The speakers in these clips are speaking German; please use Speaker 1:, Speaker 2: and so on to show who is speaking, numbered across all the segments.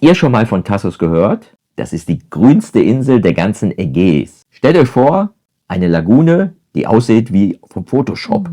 Speaker 1: Habt ihr schon mal von Thasos gehört? Das ist die grünste Insel der ganzen Ägäis. Stellt euch vor, eine Lagune, die aussieht wie vom Photoshop.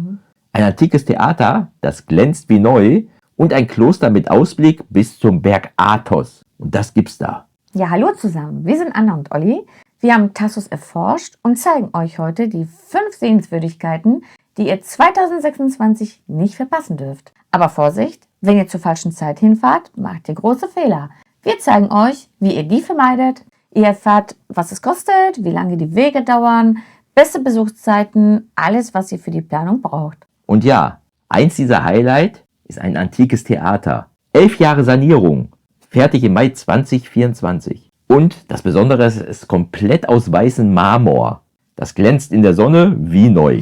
Speaker 1: Ein antikes Theater, das glänzt wie neu und ein Kloster mit Ausblick bis zum Berg Athos. Und das gibt's da.
Speaker 2: Ja, hallo zusammen. Wir sind Anna und Olli. Wir haben Thasos erforscht und zeigen euch heute die 5 Sehenswürdigkeiten, die ihr 2026 nicht verpassen dürft. Aber Vorsicht, wenn ihr zur falschen Zeit hinfahrt, macht ihr große Fehler. Wir zeigen euch, wie ihr die vermeidet. Ihr erfahrt, was es kostet, wie lange die Wege dauern, beste Besuchszeiten, alles, was ihr für die Planung braucht.
Speaker 1: Und ja, eins dieser Highlights ist ein antikes Theater. 11 Jahre Sanierung, fertig im Mai 2024. Und das Besondere ist, es ist komplett aus weißem Marmor. Das glänzt in der Sonne wie neu.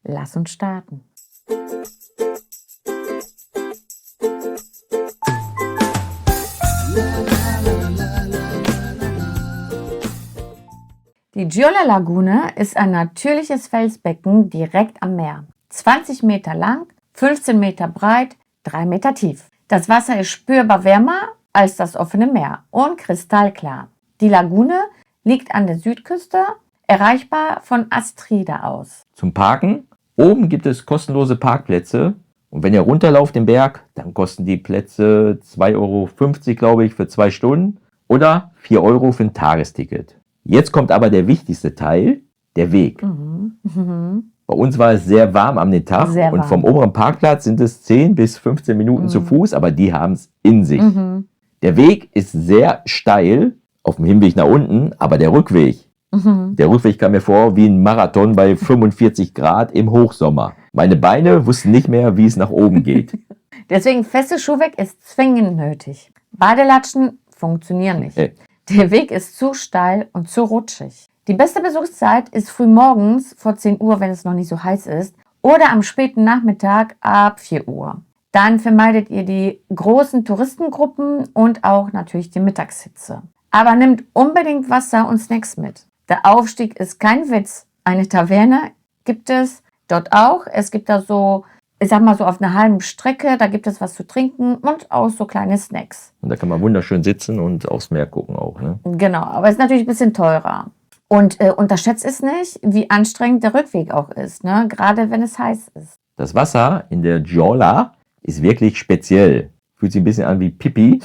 Speaker 2: Lass uns starten. Die Giolla Lagune ist ein natürliches Felsbecken direkt am Meer. 20 Meter lang, 15 Meter breit, 3 Meter tief. Das Wasser ist spürbar wärmer als das offene Meer und kristallklar. Die Lagune liegt an der Südküste, erreichbar von Astrida aus.
Speaker 1: Zum Parken? Oben gibt es kostenlose Parkplätze. Und wenn ihr runterlauft den Berg, dann kosten die Plätze 2,50 €, glaube ich, für 2 Stunden oder 4 € für ein Tagesticket. Jetzt kommt aber der wichtigste Teil, der Weg. Bei uns war es sehr warm am Tag und vom oberen Parkplatz sind es 10 bis 15 Minuten zu Fuß, aber die haben es in sich. Der Weg ist sehr steil auf dem Hinweg nach unten, aber der Rückweg kam mir vor wie ein Marathon bei 45 Grad im Hochsommer. Meine Beine wussten nicht mehr, wie es nach oben geht.
Speaker 2: Deswegen festes Schuhwerk ist zwingend nötig. Badelatschen funktionieren nicht. Der Weg ist zu steil und zu rutschig. Die beste Besuchszeit ist früh morgens vor 10 Uhr, wenn es noch nicht so heiß ist, oder am späten Nachmittag ab 4 Uhr. Dann vermeidet ihr die großen Touristengruppen und auch natürlich die Mittagshitze. Aber nehmt unbedingt Wasser und Snacks mit. Der Aufstieg ist kein Witz. Eine Taverne gibt es dort auch. Es gibt da so, ich sag mal so auf einer halben Strecke, da gibt es was zu trinken und auch so kleine Snacks.
Speaker 1: Und da kann man wunderschön sitzen und aufs Meer gucken auch, ne?
Speaker 2: Genau, aber es ist natürlich ein bisschen teurer. Und unterschätzt es nicht, wie anstrengend der Rückweg auch ist, ne? Gerade wenn es heiß ist.
Speaker 1: Das Wasser in der Giolla ist wirklich speziell. Fühlt sich ein bisschen an wie Pipi.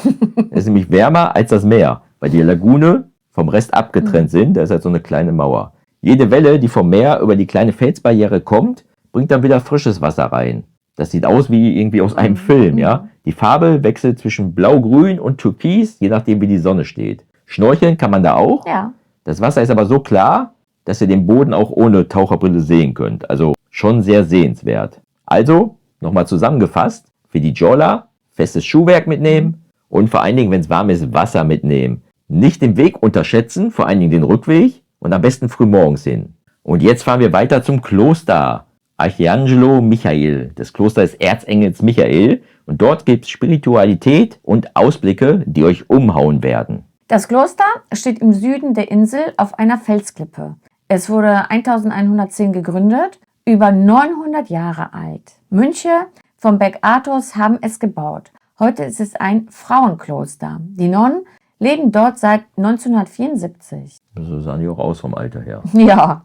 Speaker 1: Es ist nämlich wärmer als das Meer, weil die Lagune vom Rest abgetrennt sind. Da ist halt so eine kleine Mauer. Jede Welle, die vom Meer über die kleine Felsbarriere kommt, bringt dann wieder frisches Wasser rein. Das sieht aus wie irgendwie aus einem Film, ja. Die Farbe wechselt zwischen blau-grün und türkis, je nachdem wie die Sonne steht. Schnorcheln kann man da auch.
Speaker 2: Ja.
Speaker 1: Das Wasser ist aber so klar, dass ihr den Boden auch ohne Taucherbrille sehen könnt. Also schon sehr sehenswert. Also, nochmal zusammengefasst, für die Giolla festes Schuhwerk mitnehmen und vor allen Dingen, wenn es warm ist, Wasser mitnehmen. Nicht den Weg unterschätzen, vor allen Dingen den Rückweg und am besten früh morgens hin. Und jetzt fahren wir weiter zum Kloster Arcangelo Michael. Das Kloster des Erzengels Michael und dort gibt es Spiritualität und Ausblicke, die euch umhauen werden.
Speaker 2: Das Kloster steht im Süden der Insel auf einer Felsklippe. Es wurde 1110 gegründet, über 900 Jahre alt. Mönche vom Berg Athos haben es gebaut. Heute ist es ein Frauenkloster. Die Nonnen leben dort seit 1974.
Speaker 1: So sahen die auch aus vom Alter her.
Speaker 2: Ja.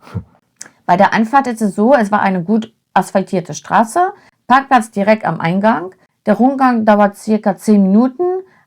Speaker 2: Bei der Anfahrt ist es so, es war eine gut asphaltierte Straße, Parkplatz direkt am Eingang. Der Rundgang dauert circa 10 Minuten,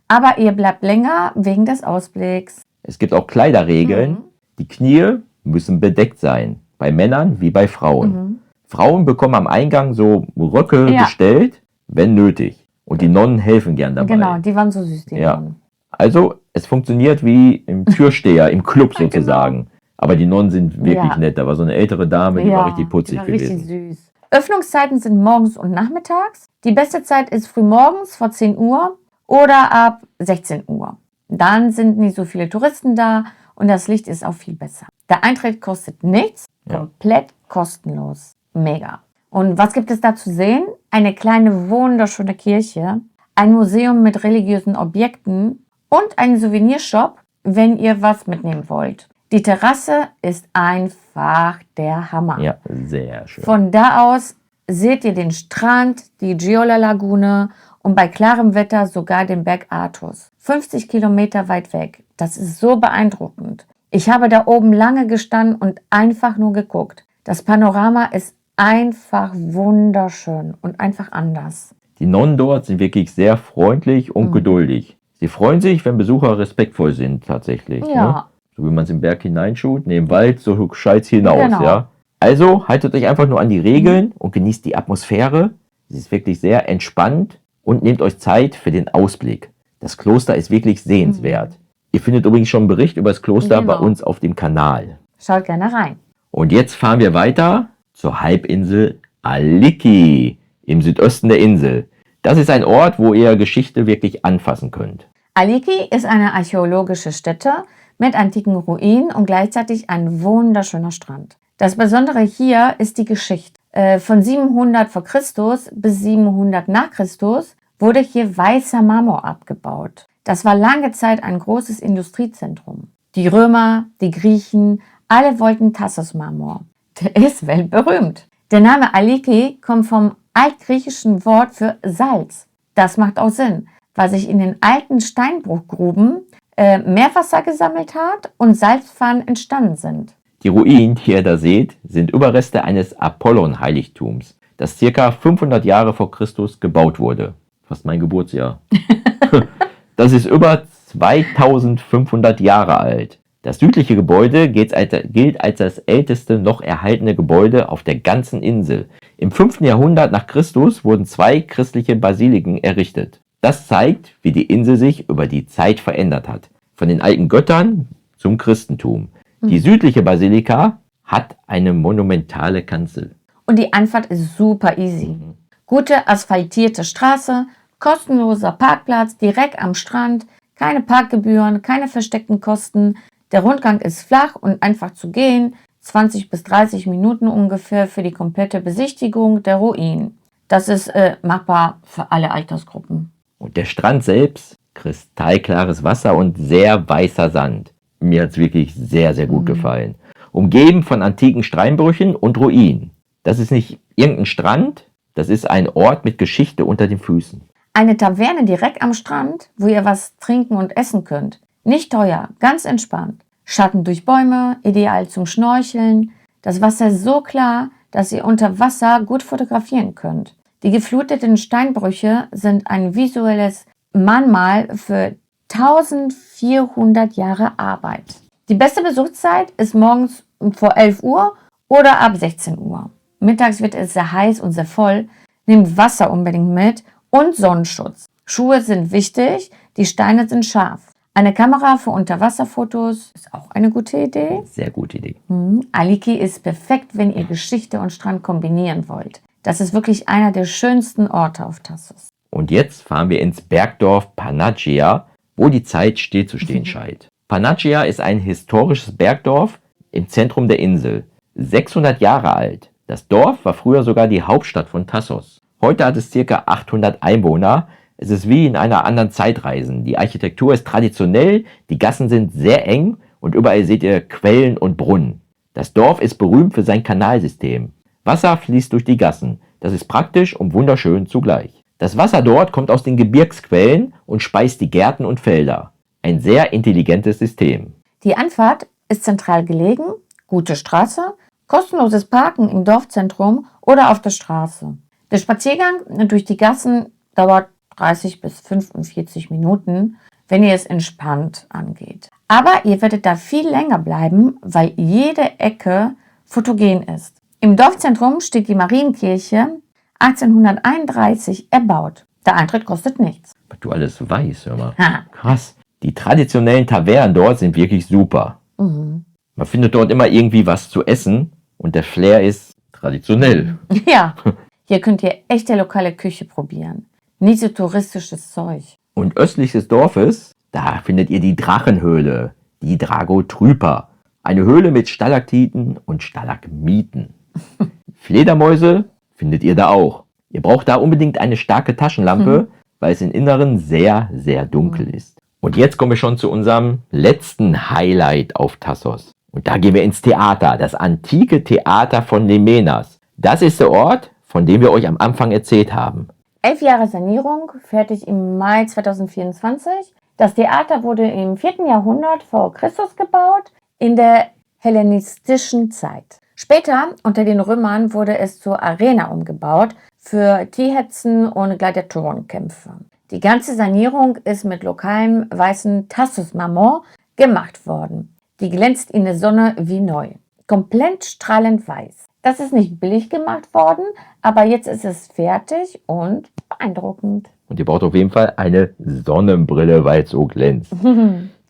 Speaker 2: aber ihr bleibt länger wegen des Ausblicks.
Speaker 1: Es gibt auch Kleiderregeln. Die Knie müssen bedeckt sein. Bei Männern wie bei Frauen. Frauen bekommen am Eingang so Röcke gestellt, wenn nötig. Und die Nonnen helfen gern dabei.
Speaker 2: Genau, die waren so süß, die Nonnen.
Speaker 1: Also, es funktioniert wie im Türsteher, im Club sozusagen. Genau. Aber die Nonnen sind wirklich nett. Da war so eine ältere Dame, die war richtig putzig gewesen.
Speaker 2: Richtig süß. Öffnungszeiten sind morgens und nachmittags. Die beste Zeit ist früh morgens vor 10 Uhr oder ab 16 Uhr. Dann sind nicht so viele Touristen da und das Licht ist auch viel besser. Der Eintritt kostet nichts, komplett kostenlos. Mega. Und was gibt es da zu sehen? Eine kleine wunderschöne Kirche, ein Museum mit religiösen Objekten und ein Souvenirshop, wenn ihr was mitnehmen wollt. Die Terrasse ist einfach der Hammer.
Speaker 1: Ja, sehr schön.
Speaker 2: Von da aus seht ihr den Strand, die Giolla Lagune und bei klarem Wetter sogar den Berg Athos. 50 Kilometer weit weg. Das ist so beeindruckend. Ich habe da oben lange gestanden und einfach nur geguckt. Das Panorama ist einfach wunderschön und einfach anders.
Speaker 1: Die Nonnen dort sind wirklich sehr freundlich und geduldig. Sie freuen sich, wenn Besucher respektvoll sind tatsächlich.
Speaker 2: Ja.
Speaker 1: Ne? So wie man es im Berg hineinschaut, neben Wald, so schallt hinaus.
Speaker 2: Genau.
Speaker 1: Ja? Also haltet euch einfach nur an die Regeln und genießt die Atmosphäre. Sie ist wirklich sehr entspannt und nehmt euch Zeit für den Ausblick. Das Kloster ist wirklich sehenswert. Ihr findet übrigens schon einen Bericht über das Kloster bei uns auf dem Kanal.
Speaker 2: Schaut gerne rein.
Speaker 1: Und jetzt fahren wir weiter zur Halbinsel Aliki im Südosten der Insel. Das ist ein Ort, wo ihr Geschichte wirklich anfassen könnt.
Speaker 2: Aliki ist eine archäologische Stätte mit antiken Ruinen und gleichzeitig ein wunderschöner Strand. Das Besondere hier ist die Geschichte. Von 700 vor Christus bis 700 nach Christus wurde hier weißer Marmor abgebaut. Das war lange Zeit ein großes Industriezentrum. Die Römer, die Griechen, alle wollten Tassos-Marmor. Der ist weltberühmt. Der Name Aliki kommt vom altgriechischen Wort für Salz. Das macht auch Sinn, weil sich in den alten Steinbruchgruben Meerwasser gesammelt hat und Salzpfannen entstanden sind.
Speaker 1: Die Ruinen, die ihr da seht, sind Überreste eines Apollon-Heiligtums, das ca. 500 Jahre vor Christus gebaut wurde. Fast mein Geburtsjahr. Das ist über 2500 Jahre alt. Das südliche Gebäude gilt als das älteste noch erhaltene Gebäude auf der ganzen Insel. Im 5. Jahrhundert nach Christus wurden 2 christliche Basiliken errichtet. Das zeigt, wie die Insel sich über die Zeit verändert hat. Von den alten Göttern zum Christentum. Die südliche Basilika hat eine monumentale Kanzel.
Speaker 2: Und die Anfahrt ist super easy. Gute asphaltierte Straße, kostenloser Parkplatz direkt am Strand, keine Parkgebühren, keine versteckten Kosten. Der Rundgang ist flach und einfach zu gehen, 20 bis 30 Minuten ungefähr für die komplette Besichtigung der Ruinen. Das ist machbar für alle Altersgruppen.
Speaker 1: Und der Strand selbst, kristallklares Wasser und sehr weißer Sand. Mir hat es wirklich sehr, sehr gut gefallen. Umgeben von antiken Steinbrüchen und Ruinen. Das ist nicht irgendein Strand, das ist ein Ort mit Geschichte unter den Füßen.
Speaker 2: Eine Taverne direkt am Strand, wo ihr was trinken und essen könnt. Nicht teuer, ganz entspannt. Schatten durch Bäume, ideal zum Schnorcheln. Das Wasser ist so klar, dass ihr unter Wasser gut fotografieren könnt. Die gefluteten Steinbrüche sind ein visuelles Mahnmal für 1400 Jahre Arbeit. Die beste Besuchszeit ist morgens vor 11 Uhr oder ab 16 Uhr. Mittags wird es sehr heiß und sehr voll. Nehmt Wasser unbedingt mit und Sonnenschutz. Schuhe sind wichtig, die Steine sind scharf. Eine Kamera für Unterwasserfotos ist auch eine gute Idee.
Speaker 1: Sehr gute Idee.
Speaker 2: Aliki ist perfekt, wenn ihr Geschichte und Strand kombinieren wollt. Das ist wirklich einer der schönsten Orte auf Tassos.
Speaker 1: Und jetzt fahren wir ins Bergdorf Panagia, wo die Zeit stillzustehen scheint. Panagia ist ein historisches Bergdorf im Zentrum der Insel. 600 Jahre alt. Das Dorf war früher sogar die Hauptstadt von Tassos. Heute hat es ca. 800 Einwohner. Es ist wie in einer anderen Zeitreise. Die Architektur ist traditionell, die Gassen sind sehr eng und überall seht ihr Quellen und Brunnen. Das Dorf ist berühmt für sein Kanalsystem. Wasser fließt durch die Gassen. Das ist praktisch und wunderschön zugleich. Das Wasser dort kommt aus den Gebirgsquellen und speist die Gärten und Felder. Ein sehr intelligentes System.
Speaker 2: Die Anfahrt ist zentral gelegen, gute Straße, kostenloses Parken im Dorfzentrum oder auf der Straße. Der Spaziergang durch die Gassen dauert 30 bis 45 Minuten, wenn ihr es entspannt angeht. Aber ihr werdet da viel länger bleiben, weil jede Ecke fotogen ist. Im Dorfzentrum steht die Marienkirche, 1831 erbaut. Der Eintritt kostet nichts.
Speaker 1: Was du alles weißt, hör mal. Krass. Die traditionellen Tavernen dort sind wirklich super. Man findet dort immer irgendwie was zu essen und der Flair ist traditionell.
Speaker 2: Ja, hier könnt ihr echte lokale Küche probieren. Nicht so touristisches Zeug.
Speaker 1: Und östlich des Dorfes, da findet ihr die Drachenhöhle, die Dragotrypa. Eine Höhle mit Stalaktiten und Stalagmiten. Fledermäuse findet ihr da auch. Ihr braucht da unbedingt eine starke Taschenlampe, weil es im Inneren sehr, sehr dunkel ist. Und jetzt kommen wir schon zu unserem letzten Highlight auf Tassos. Und da gehen wir ins Theater, das antike Theater von Lemenas. Das ist der Ort, von dem wir euch am Anfang erzählt haben.
Speaker 2: 11 Jahre Sanierung, fertig im Mai 2024. Das Theater wurde im 4. Jahrhundert vor Christus gebaut, in der hellenistischen Zeit. Später, unter den Römern, wurde es zur Arena umgebaut für Tierhetzen und Gladiatorenkämpfe. Die ganze Sanierung ist mit lokalem weißen Tassos-Marmor gemacht worden. Die glänzt in der Sonne wie neu. Komplett strahlend weiß. Das ist nicht billig gemacht worden, aber jetzt ist es fertig und beeindruckend.
Speaker 1: Und ihr braucht auf jeden Fall eine Sonnenbrille, weil es so glänzt.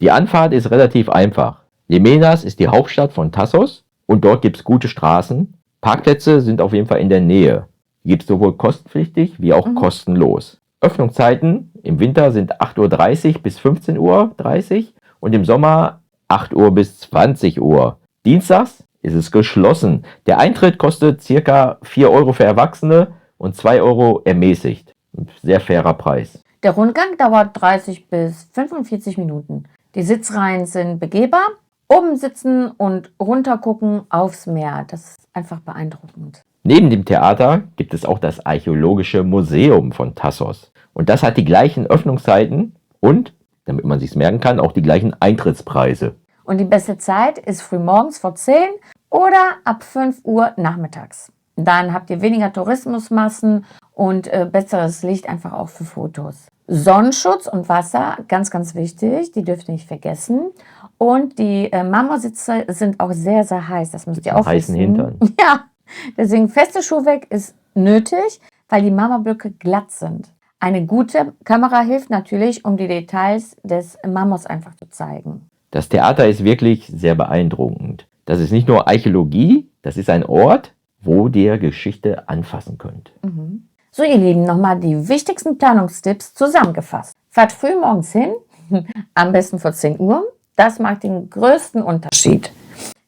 Speaker 1: Die Anfahrt ist relativ einfach. Limenas ist die Hauptstadt von Tassos und dort gibt es gute Straßen. Parkplätze sind auf jeden Fall in der Nähe. Die gibt es sowohl kostenpflichtig wie auch kostenlos. Öffnungszeiten im Winter sind 8:30 Uhr bis 15:30 Uhr und im Sommer 8 Uhr bis 20 Uhr. Dienstags ist es geschlossen. Der Eintritt kostet ca. 4 Euro für Erwachsene und 2 Euro ermäßigt. Ein sehr fairer Preis.
Speaker 2: Der Rundgang dauert 30 bis 45 Minuten. Die Sitzreihen sind begehbar. Oben sitzen und runter gucken aufs Meer. Das ist einfach beeindruckend.
Speaker 1: Neben dem Theater gibt es auch das Archäologische Museum von Tassos. Und das hat die gleichen Öffnungszeiten und, damit man sich merken kann, auch die gleichen Eintrittspreise.
Speaker 2: Und die beste Zeit ist frühmorgens vor 10 oder ab 5 Uhr nachmittags. Dann habt ihr weniger Tourismusmassen und besseres Licht einfach auch für Fotos. Sonnenschutz und Wasser, ganz, ganz wichtig, die dürft ihr nicht vergessen. Und die Marmorsitze sind auch sehr, sehr heiß, das müsst ihr auch
Speaker 1: heißen
Speaker 2: wissen.
Speaker 1: Hintern.
Speaker 2: Ja, deswegen festes Schuhwerk ist nötig, weil die Marmorblöcke glatt sind. Eine gute Kamera hilft natürlich, um die Details des Marmors einfach zu zeigen.
Speaker 1: Das Theater ist wirklich sehr beeindruckend. Das ist nicht nur Archäologie, das ist ein Ort, wo ihr Geschichte anfassen könnt.
Speaker 2: So, ihr Lieben, nochmal die wichtigsten Planungstipps zusammengefasst. Fahrt früh morgens hin, am besten vor 10 Uhr. Das macht den größten Unterschied.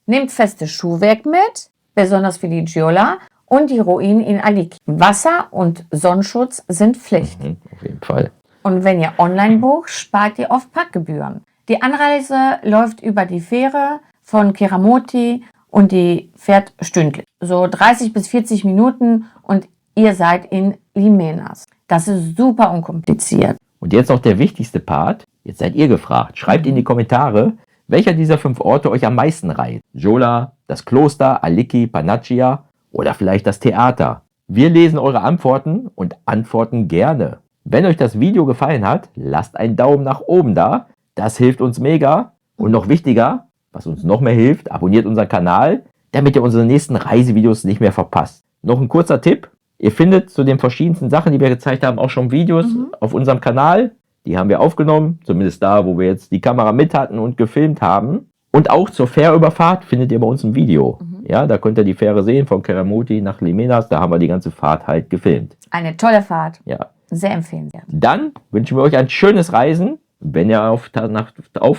Speaker 2: Nehmt festes Schuhwerk mit, besonders für die Giolla und die Ruinen in Aliki. Wasser und Sonnenschutz sind Pflicht.
Speaker 1: Auf jeden Fall.
Speaker 2: Und wenn ihr online bucht, spart ihr oft Parkgebühren. Die Anreise läuft über die Fähre von Keramoti und die fährt stündlich. So 30 bis 40 Minuten und ihr seid in Limenas. Das ist super unkompliziert.
Speaker 1: Und jetzt noch der wichtigste Part. Jetzt seid ihr gefragt. Schreibt in die Kommentare, welcher dieser 5 Orte euch am meisten reizt. Giolla, das Kloster, Aliki, Pannaccia oder vielleicht das Theater. Wir lesen eure Antworten und antworten gerne. Wenn euch das Video gefallen hat, lasst einen Daumen nach oben da. Das hilft uns mega. Und noch wichtiger, was uns noch mehr hilft, abonniert unseren Kanal, damit ihr unsere nächsten Reisevideos nicht mehr verpasst. Noch ein kurzer Tipp. Ihr findet zu den verschiedensten Sachen, die wir gezeigt haben, auch schon Videos auf unserem Kanal. Die haben wir aufgenommen, zumindest da, wo wir jetzt die Kamera mit hatten und gefilmt haben. Und auch zur Fährüberfahrt findet ihr bei uns ein Video. Ja, da könnt ihr die Fähre sehen, von Keramoti nach Limenas. Da haben wir die ganze Fahrt halt gefilmt.
Speaker 2: Eine tolle Fahrt.
Speaker 1: Ja.
Speaker 2: Sehr empfehlenswert.
Speaker 1: Dann wünschen wir euch ein schönes Reisen, wenn ihr auf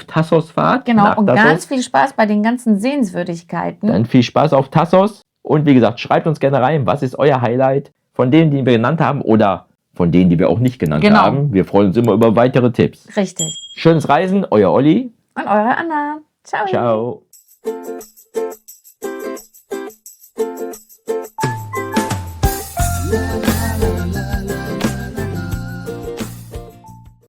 Speaker 1: Tassos fahrt.
Speaker 2: Genau, und
Speaker 1: Tassos.
Speaker 2: ganz viel Spaß bei den ganzen Sehenswürdigkeiten.
Speaker 1: Dann viel Spaß auf Tassos. Und wie gesagt, schreibt uns gerne rein, was ist euer Highlight von denen, die wir genannt haben oder von denen, die wir auch nicht genannt haben. Wir freuen uns immer über weitere Tipps.
Speaker 2: Richtig.
Speaker 1: Schönes Reisen, euer Olli.
Speaker 2: Und eure Anna. Ciao.
Speaker 1: Ciao.